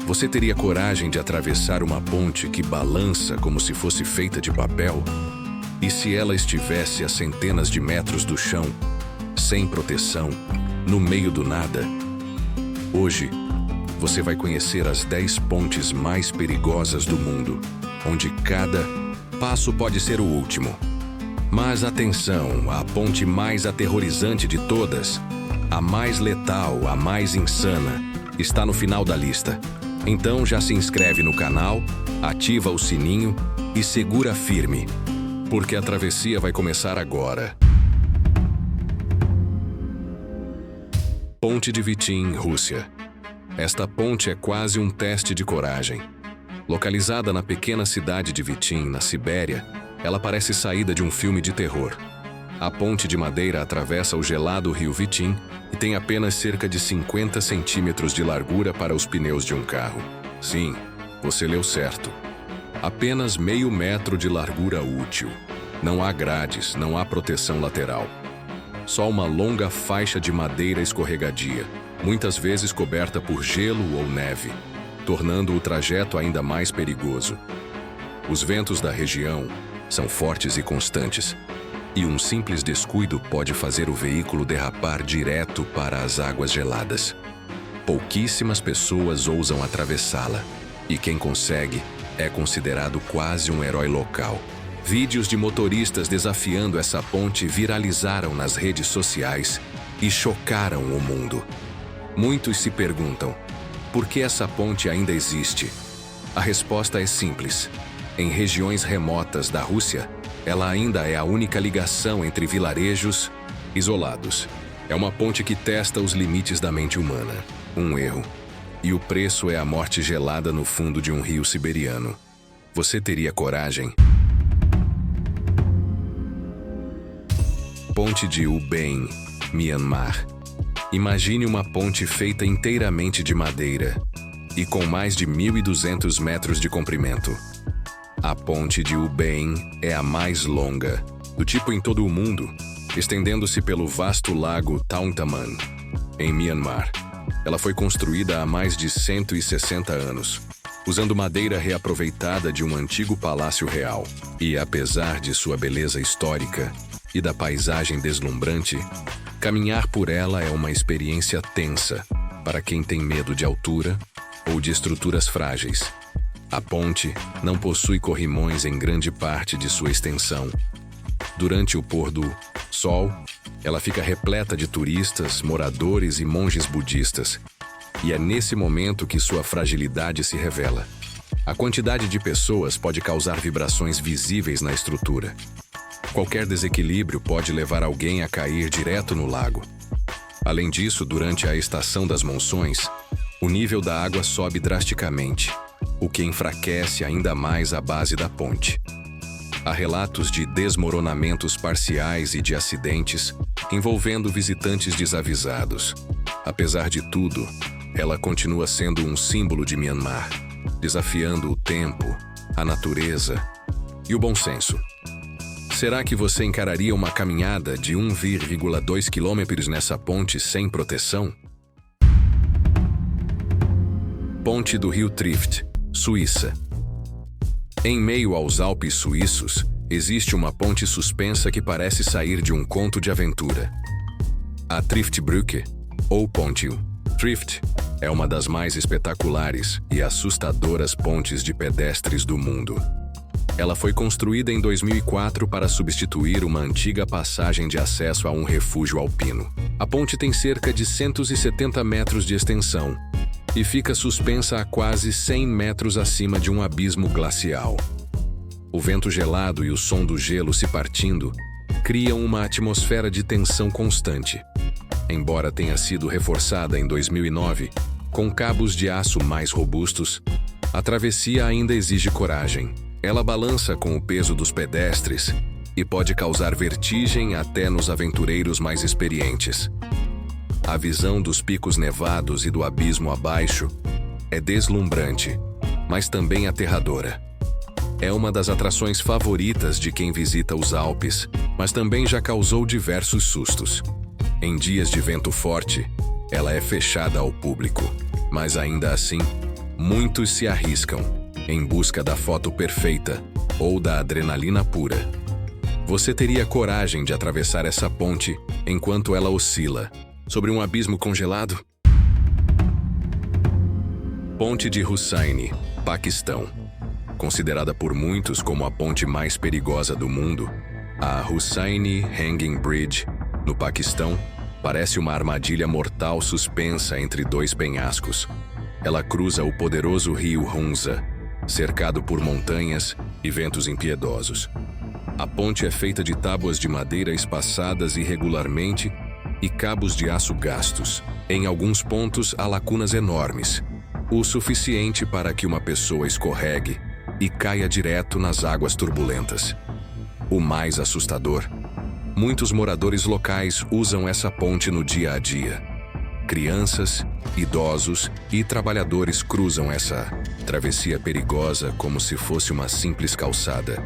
Você teria coragem de atravessar uma ponte que balança como se fosse feita de papel? E se ela estivesse a centenas de metros do chão, sem proteção, no meio do nada? Hoje, você vai conhecer as 10 pontes mais perigosas do mundo, onde cada passo pode ser o último. Mas atenção, a ponte mais aterrorizante de todas, a mais letal, a mais insana, está no final da lista. Então já se inscreve no canal, ativa o sininho e segura firme, porque a travessia vai começar agora. Ponte de Vitim, Rússia. Esta ponte é quase um teste de coragem. Localizada na pequena cidade de Vitim, na Sibéria, ela parece saída de um filme de terror. A ponte de madeira atravessa o gelado rio Vitim e tem apenas cerca de 50 centímetros de largura para os pneus de um carro. Sim, você leu certo. Apenas meio metro de largura útil. Não há grades, não há proteção lateral. Só uma longa faixa de madeira escorregadia, muitas vezes coberta por gelo ou neve, tornando o trajeto ainda mais perigoso. Os ventos da região são fortes e constantes, e um simples descuido pode fazer o veículo derrapar direto para as águas geladas. Pouquíssimas pessoas ousam atravessá-la, e quem consegue é considerado quase um herói local. Vídeos de motoristas desafiando essa ponte viralizaram nas redes sociais e chocaram o mundo. Muitos se perguntam, por que essa ponte ainda existe? A resposta é simples. Em regiões remotas da Rússia, ela ainda é a única ligação entre vilarejos isolados. É uma ponte que testa os limites da mente humana. Um erro. E o preço é a morte gelada no fundo de um rio siberiano. Você teria coragem? Ponte de Ubem, Myanmar. Imagine uma ponte feita inteiramente de madeira e com mais de 1.200 metros de comprimento. A ponte de Ubem é a mais longa, do tipo em todo o mundo, estendendo-se pelo vasto lago Tauntaman, em Myanmar. Ela foi construída há mais de 160 anos, usando madeira reaproveitada de um antigo palácio real. E apesar de sua beleza histórica e da paisagem deslumbrante, caminhar por ela é uma experiência tensa para quem tem medo de altura ou de estruturas frágeis. A ponte não possui corrimões em grande parte de sua extensão. Durante o pôr do sol, ela fica repleta de turistas, moradores e monges budistas. E é nesse momento que sua fragilidade se revela. A quantidade de pessoas pode causar vibrações visíveis na estrutura. Qualquer desequilíbrio pode levar alguém a cair direto no lago. Além disso, durante a estação das monções, o nível da água sobe drasticamente, o que enfraquece ainda mais a base da ponte. Há relatos de desmoronamentos parciais e de acidentes envolvendo visitantes desavisados. Apesar de tudo, ela continua sendo um símbolo de Myanmar, desafiando o tempo, a natureza e o bom senso. Será que você encararia uma caminhada de 1,2 km nessa ponte sem proteção? Ponte do Rio Trift, Suíça. Em meio aos Alpes suíços, existe uma ponte suspensa que parece sair de um conto de aventura. A Triftbrücke, ou Ponte Trift, é uma das mais espetaculares e assustadoras pontes de pedestres do mundo. Ela foi construída em 2004 para substituir uma antiga passagem de acesso a um refúgio alpino. A ponte tem cerca de 170 metros de extensão e fica suspensa a quase 100 metros acima de um abismo glacial. O vento gelado e o som do gelo se partindo criam uma atmosfera de tensão constante. Embora tenha sido reforçada em 2009, com cabos de aço mais robustos, a travessia ainda exige coragem. Ela balança com o peso dos pedestres e pode causar vertigem até nos aventureiros mais experientes. A visão dos picos nevados e do abismo abaixo é deslumbrante, mas também aterradora. É uma das atrações favoritas de quem visita os Alpes, mas também já causou diversos sustos. Em dias de vento forte, ela é fechada ao público, mas ainda assim, Muitos se arriscam, em busca da foto perfeita ou da adrenalina pura. Você teria coragem de atravessar essa ponte enquanto ela oscila sobre um abismo congelado? Ponte de Hussaini, Paquistão. Considerada por muitos como a ponte mais perigosa do mundo, a Hussaini Hanging Bridge, no Paquistão, parece uma armadilha mortal suspensa entre dois penhascos. Ela cruza o poderoso rio Hunza, cercado por montanhas e ventos impiedosos. A ponte é feita de tábuas de madeira espaçadas irregularmente e cabos de aço gastos. Em alguns pontos há lacunas enormes, o suficiente para que uma pessoa escorregue e caia direto nas águas turbulentas. O mais assustador: muitos moradores locais usam essa ponte no dia a dia. Crianças, idosos e trabalhadores cruzam essa travessia perigosa como se fosse uma simples calçada.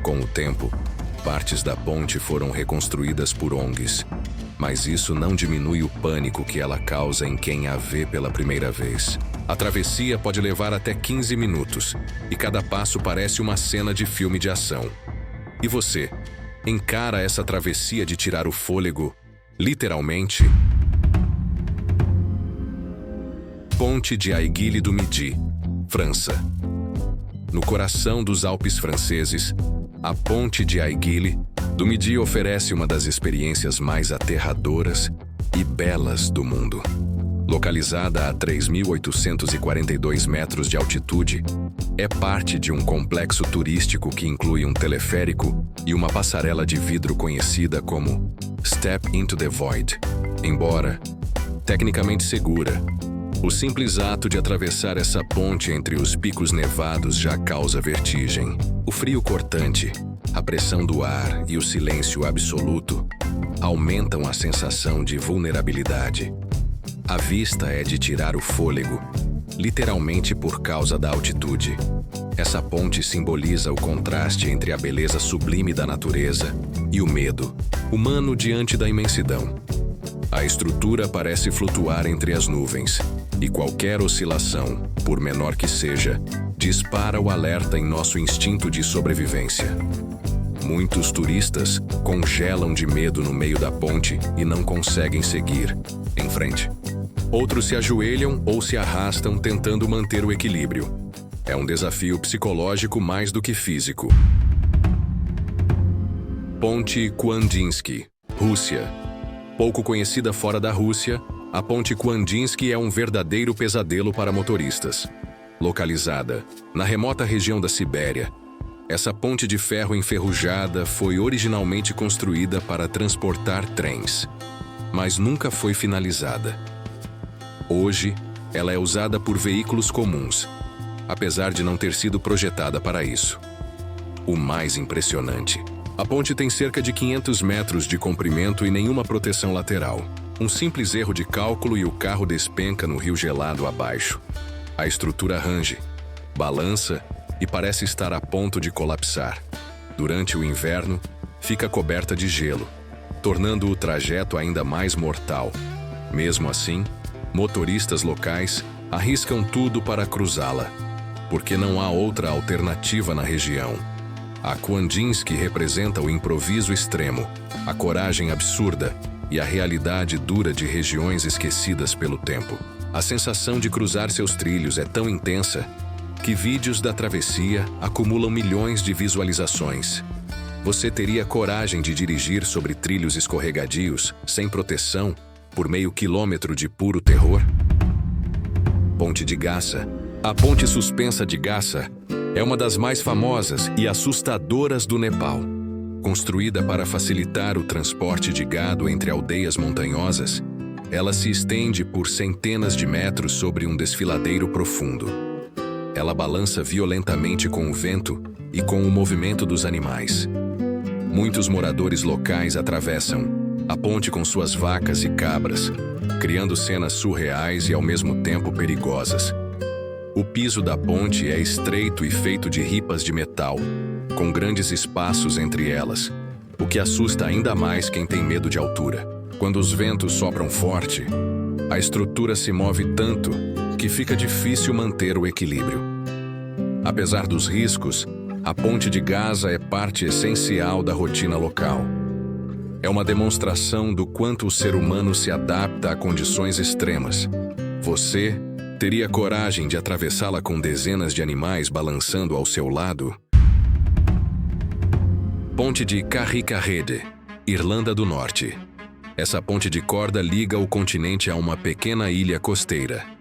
Com o tempo, partes da ponte foram reconstruídas por ONGs, mas isso não diminui o pânico que ela causa em quem a vê pela primeira vez. A travessia pode levar até 15 minutos, e cada passo parece uma cena de filme de ação. E você, encara essa travessia de tirar o fôlego, literalmente? Ponte de Aiguille du Midi, França. No coração dos Alpes franceses, a Ponte de Aiguille du Midi oferece uma das experiências mais aterradoras e belas do mundo. Localizada a 3.842 metros de altitude, é parte de um complexo turístico que inclui um teleférico e uma passarela de vidro conhecida como Step into the Void. Embora tecnicamente segura, o simples ato de atravessar essa ponte entre os picos nevados já causa vertigem. O frio cortante, a pressão do ar e o silêncio absoluto aumentam a sensação de vulnerabilidade. A vista é de tirar o fôlego, literalmente por causa da altitude. Essa ponte simboliza o contraste entre a beleza sublime da natureza e o medo humano diante da imensidão. A estrutura parece flutuar entre as nuvens, e qualquer oscilação, por menor que seja, dispara o alerta em nosso instinto de sobrevivência. Muitos turistas congelam de medo no meio da ponte e não conseguem seguir em frente. Outros se ajoelham ou se arrastam tentando manter o equilíbrio. É um desafio psicológico mais do que físico. Ponte Kuandinsky, Rússia. Pouco conhecida fora da Rússia, a Ponte Kuandinsky é um verdadeiro pesadelo para motoristas. Localizada na remota região da Sibéria, essa ponte de ferro enferrujada foi originalmente construída para transportar trens, mas nunca foi finalizada. Hoje, ela é usada por veículos comuns, apesar de não ter sido projetada para isso. O mais impressionante: a ponte tem cerca de 500 metros de comprimento e nenhuma proteção lateral. Um simples erro de cálculo e o carro despenca no rio gelado abaixo. A estrutura range, balança e parece estar a ponto de colapsar. Durante o inverno, fica coberta de gelo, tornando o trajeto ainda mais mortal. Mesmo assim, motoristas locais arriscam tudo para cruzá-la, porque não há outra alternativa na região. A Kuandinsky representa o improviso extremo, a coragem absurda e a realidade dura de regiões esquecidas pelo tempo. A sensação de cruzar seus trilhos é tão intensa que vídeos da travessia acumulam milhões de visualizações. Você teria coragem de dirigir sobre trilhos escorregadios, sem proteção, por meio quilômetro de puro terror? Ponte de Gassa. A ponte suspensa de Gassa é uma das mais famosas e assustadoras do Nepal. Construída para facilitar o transporte de gado entre aldeias montanhosas, ela se estende por centenas de metros sobre um desfiladeiro profundo. Ela balança violentamente com o vento e com o movimento dos animais. Muitos moradores locais atravessam a ponte com suas vacas e cabras, criando cenas surreais e ao mesmo tempo perigosas. O piso da ponte é estreito e feito de ripas de metal, com grandes espaços entre elas, o que assusta ainda mais quem tem medo de altura. Quando os ventos sopram forte, a estrutura se move tanto que fica difícil manter o equilíbrio. Apesar dos riscos, a Ponte de Gaza é parte essencial da rotina local. É uma demonstração do quanto o ser humano se adapta a condições extremas. Você teria coragem de atravessá-la com dezenas de animais balançando ao seu lado? Ponte de Carrickahede, Irlanda do Norte. Essa ponte de corda liga o continente a uma pequena ilha costeira.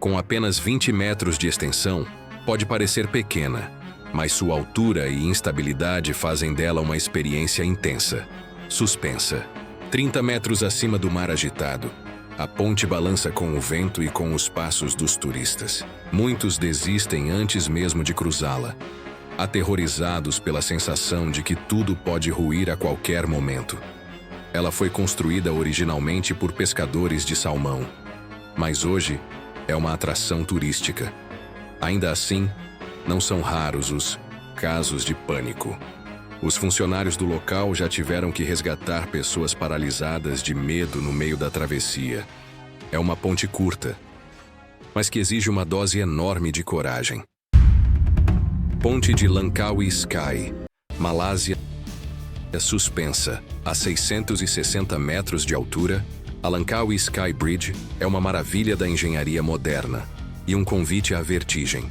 Com apenas 20 metros de extensão, pode parecer pequena, mas sua altura e instabilidade fazem dela uma experiência intensa. Suspensa. 30 metros acima do mar agitado, a ponte balança com o vento e com os passos dos turistas. Muitos desistem antes mesmo de cruzá-la, aterrorizados pela sensação de que tudo pode ruir a qualquer momento. Ela foi construída originalmente por pescadores de salmão, mas hoje é uma atração turística. Ainda assim, não são raros os casos de pânico. Os funcionários do local já tiveram que resgatar pessoas paralisadas de medo no meio da travessia. É uma ponte curta, mas que exige uma dose enorme de coragem. Ponte de Langkawi Sky, Malásia. Suspensa a 660 metros de altura, a Langkawi Sky Bridge é uma maravilha da engenharia moderna e um convite à vertigem.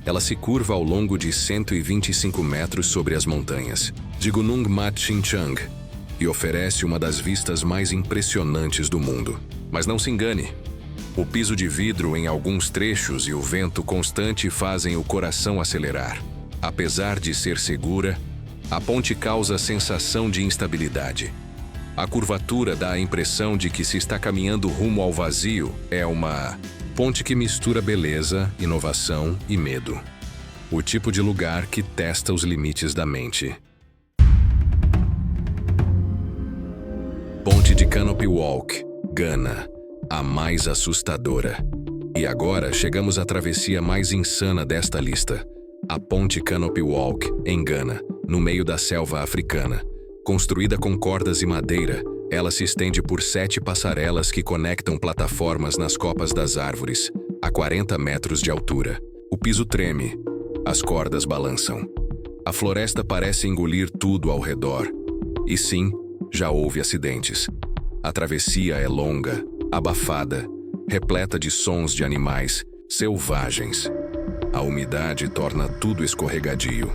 Ela se curva ao longo de 125 metros sobre as montanhas de Gunung Mat Chinchang e oferece uma das vistas mais impressionantes do mundo. Mas não se engane, o piso de vidro em alguns trechos e o vento constante fazem o coração acelerar. Apesar de ser segura, a ponte causa sensação de instabilidade. A curvatura dá a impressão de que se está caminhando rumo ao vazio. É uma ponte que mistura beleza, inovação e medo. O tipo de lugar que testa os limites da mente. Ponte de Canopy Walk, Gana, a mais assustadora. E agora chegamos à travessia mais insana desta lista. A Ponte Canopy Walk, em Gana, no meio da selva africana. Construída com cordas e madeira, ela se estende por 7 passarelas que conectam plataformas nas copas das árvores, a 40 metros de altura. O piso treme, as cordas balançam. A floresta parece engolir tudo ao redor. E sim, já houve acidentes. A travessia é longa, abafada, repleta de sons de animais selvagens. A umidade torna tudo escorregadio.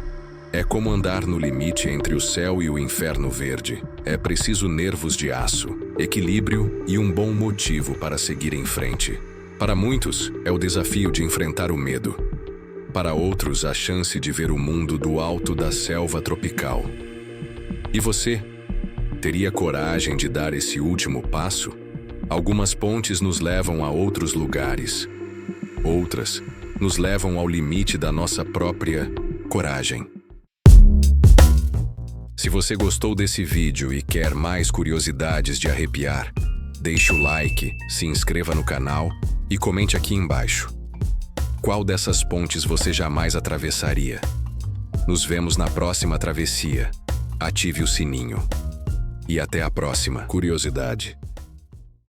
É como andar no limite entre o céu e o inferno verde. É preciso nervos de aço, equilíbrio e um bom motivo para seguir em frente. Para muitos, é o desafio de enfrentar o medo. Para outros, a chance de ver o mundo do alto da selva tropical. E você? Teria coragem de dar esse último passo? Algumas pontes nos levam a outros lugares. Outras nos levam ao limite da nossa própria coragem. Se você gostou desse vídeo e quer mais curiosidades de arrepiar, deixe o like, se inscreva no canal e comente aqui embaixo. Qual dessas pontes você jamais atravessaria? Nos vemos na próxima travessia. Ative o sininho. E até a próxima curiosidade.